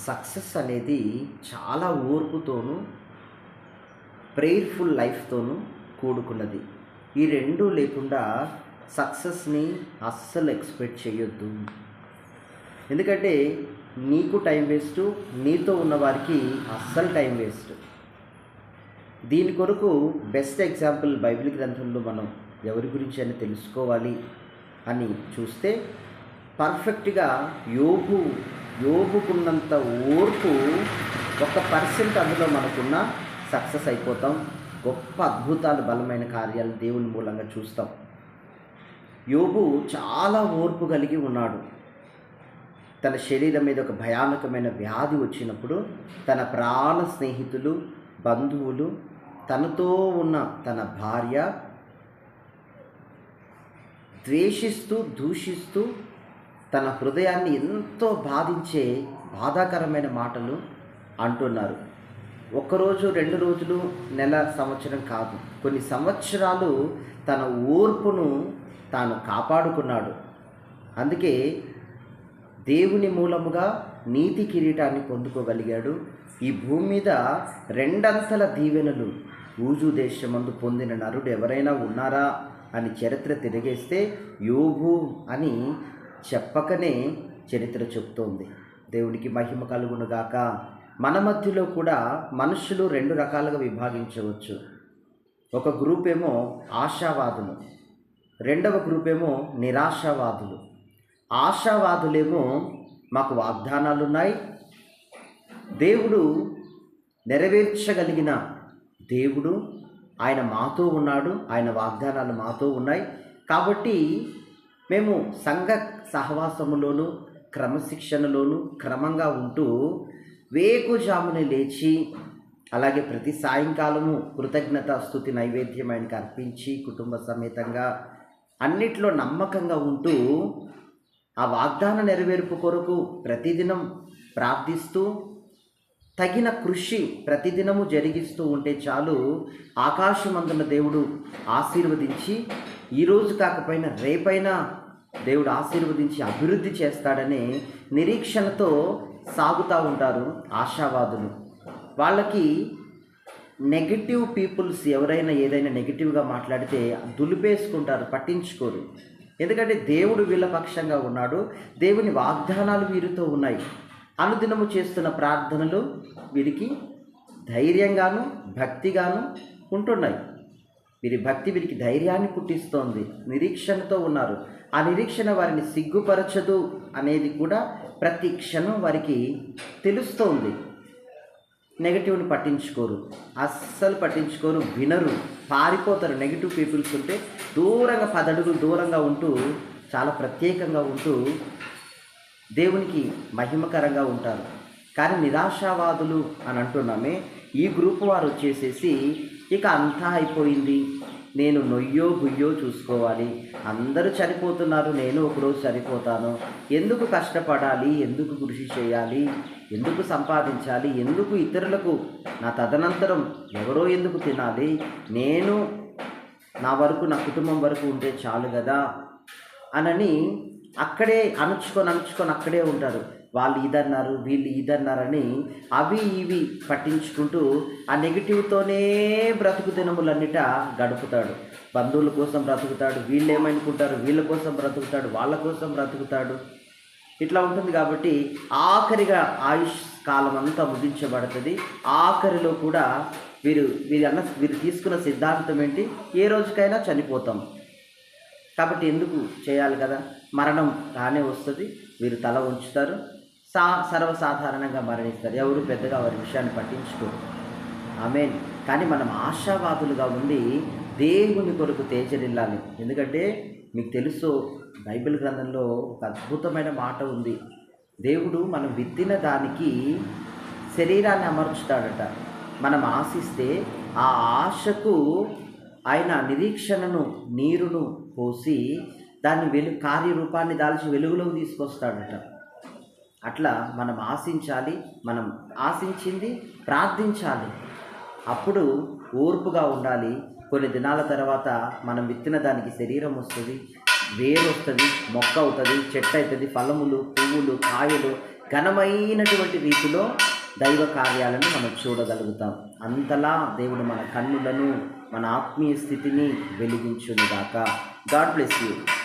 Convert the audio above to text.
Success అనేది చాలా ఓర్పుతోనూ, prayerful లైఫ్‌తోనూ కూడుకున్నది. ఈ రెండూ లేకుండా సక్సెస్‌ని అస్సలు ఎక్స్‌పెక్ట్ చేయొద్దు. ఎందుకంటే నీకు టైం వేస్టు, నీతో ఉన్నవారికి అస్సలు టైం వేస్ట్. దీని కొరకు బెస్ట్ ఎగ్జాంపుల్ బైబిల్ గ్రంథంలో మనం ఎవరి గురించి అని తెలుసుకోవాలి అని చూస్తే పర్ఫెక్ట్‌గా యోబుకున్నంత ఓర్పు 1% అందులో మనకున్న సక్సెస్ అయిపోతాం. గొప్ప అద్భుతాలు, బలమైన కార్యాలు దేవుని మూలంగా చూస్తాం. యోబు చాలా ఓర్పు కలిగి ఉన్నాడు. తన శరీరం మీద ఒక భయానకమైన వ్యాధి వచ్చినప్పుడు తన ప్రాణ స్నేహితులు, బంధువులు, తనతో ఉన్న తన భార్య ద్వేషిస్తూ, దూషిస్తూ, తన హృదయాన్ని ఎంతో బాధించే బాధాకరమైన మాటలు అంటున్నారు. ఒక్కరోజు, 2 రోజులు, నెల, సంవత్సరం కాదు, కొన్ని సంవత్సరాలు తన ఓర్పును తాను కాపాడుకున్నాడు. అందుకే దేవుని మూలముగా నీతి కిరీటాన్ని పొందుకోగలిగాడు. ఈ భూమి మీద 2 దీవెనలు ఊజు దేశమందు పొందిన నరుడు ఎవరైనా ఉన్నారా అని చరిత్ర తిరిగేస్తే యోబు అని చెప్పకనే చరిత్ర చెప్తోంది. దేవునికి మహిమ కలుగునుగాక. మన మధ్యలో కూడా మనుషులు 2 రకాలుగా విభాగించవచ్చు. ఒక గ్రూప్ ఏమో ఆశావాదులు, రెండవ గ్రూప్ ఏమో నిరాశావాదులు. ఆశావాదులేమో మాకు వాగ్దానాలు ఉన్నాయి, దేవుడు నెరవేర్చగలిగిన దేవుడు, ఆయన మాతో ఉన్నాడు, ఆయన వాగ్దానాలు మాతో ఉన్నాయి, కాబట్టి మేము సంఘ సహవాసములోను, క్రమశిక్షణలోను క్రమంగా ఉంటూ వేకుజామునే లేచి, అలాగే ప్రతి సాయంకాలము కృతజ్ఞత స్తుతి నైవేద్యం ఆయనకు అర్పించి కుటుంబ సమేతంగా అన్నిట్లో నమ్మకంగా ఉంటూ ఆ వాగ్దాన నెరవేర్పు కొరకు ప్రతిదినం ప్రార్థిస్తూ తగిన కృషి ప్రతిదినము జరిగిస్తూ ఉంటే చాలు, ఆకాశమందున్న దేవుడు ఆశీర్వదించి ఈరోజు కాకపోయినా రేపైనా దేవుడు ఆశీర్వదించి అభివృద్ధి చేస్తాడనే నిరీక్షణతో సాగుతూ ఉంటారు ఆశావాదులు. వాళ్ళకి నెగిటివ్ పీపుల్స్ ఎవరైనా ఏదైనా నెగిటివ్గా మాట్లాడితే దులిపేసుకుంటారు, పట్టించుకోరు. ఎందుకంటే దేవుడు వీళ్ళ పక్షంగా ఉన్నాడు, దేవుని వాగ్దానాలు వీరితో ఉన్నాయి. అనుదినము చేస్తున్న ప్రార్థనలు వీరికి ధైర్యంగాను భక్తిగాను ఉంటున్నాయి. వీరి భక్తి వీరికి ధైర్యాన్ని పుట్టిస్తోంది, నిరీక్షణతో ఉన్నారు. ఆ నిరీక్షణ వారిని సిగ్గుపరచదు అనేది కూడా ప్రతి క్షణం వారికి తెలుస్తోంది. నెగిటివ్ని పట్టించుకోరు, అస్సలు పట్టించుకోరు, వినరు, పారిపోతారు. నెగిటివ్ పీపుల్స్ ఉంటే దూరంగా 10 అడుగులు దూరంగా ఉంటూ చాలా ప్రత్యేకంగా ఉంటూ దేవునికి మహిమకరంగా ఉంటారు. కానీ నిరాశావాదులు అని అంటున్నామే, ఈ గ్రూప్ వారు వచ్చేసేసి ఇక అంతా అయిపోయింది, నేను నొయ్యో గుయ్యో చూసుకోవాలి, అందరూ చనిపోతున్నారు, నేను ఒకరోజు చనిపోతాను, ఎందుకు కష్టపడాలి, ఎందుకు కృషి చేయాలి, ఎందుకు సంపాదించాలి, ఎందుకు ఇతరులకు నా తదనంతరం ఎవరో ఎందుకు తినాలి, నేను నా వరకు నా కుటుంబం వరకు ఉంటే చాలు కదా అనని అక్కడే అణుచుకొని అక్కడే ఉంటారు. వాళ్ళు ఇదన్నారు, వీళ్ళు ఇదన్నారని అవి ఇవి పట్టించుకుంటూ ఆ నెగిటివ్తోనే బ్రతుకు దినములన్నిట గడుపుతాడు. బంధువుల కోసం బ్రతుకుతాడు, వీళ్ళు ఏమనుకుంటారు, వీళ్ళ కోసం బ్రతుకుతాడు, వాళ్ళ కోసం బ్రతుకుతాడు. ఇట్లా ఉంటుంది. కాబట్టి ఆఖరిగా ఆయుష్ కాలం అంతా ముగించబడుతుంది. ఆఖరిలో కూడా వీరు తీసుకున్న సిద్ధాంతం ఏంటి, ఏ రోజుకైనా చనిపోతాం కాబట్టి ఎందుకు చేయాలి కదా, మరణం రానే వస్తుంది, వీరు తల ఉంచుతారు, సర్వసాధారణంగా మరణిస్తారు, ఎవరు పెద్దగా వారి విషయాన్ని పట్టించుకోరు. ఆమేన్. కానీ మనం ఆశావాదులుగా ఉండి దేవుని కొరకు తేజరిల్లాలి. ఎందుకంటే మీకు తెలుసు, బైబిల్ గ్రంథంలో ఒక అద్భుతమైన మాట ఉంది. దేవుడు మనం విత్తిన దానికి శరీరాన్ని అమర్చుతాడట. మనం ఆశిస్తే ఆ ఆశకు ఆయన నిరీక్షణను, నీరును పోసి దాన్ని కార్యరూపాన్ని దాల్చి వెలుగులోకి తీసుకొస్తాడట. అట్లా మనం ఆశించాలి, మనం ఆశించింది ప్రార్థించాలి. అప్పుడు ఓర్పుగా ఉండాలి. కొన్ని దినాల తర్వాత మనం విత్తిన దానికి శరీరం వస్తుంది, వేరు వస్తుంది, మొక్క అవుతుంది, చెట్టు అవుతుంది, ఫలములు, పువ్వులు, కాయలు ఘనమైనటువంటి రీతిలో దైవ కార్యాలను మనం చూడగలుగుతాం. అంతలా దేవుడు మన కన్నులను, మన ఆత్మీయ స్థితిని వెలిగించునుగాక. God bless you.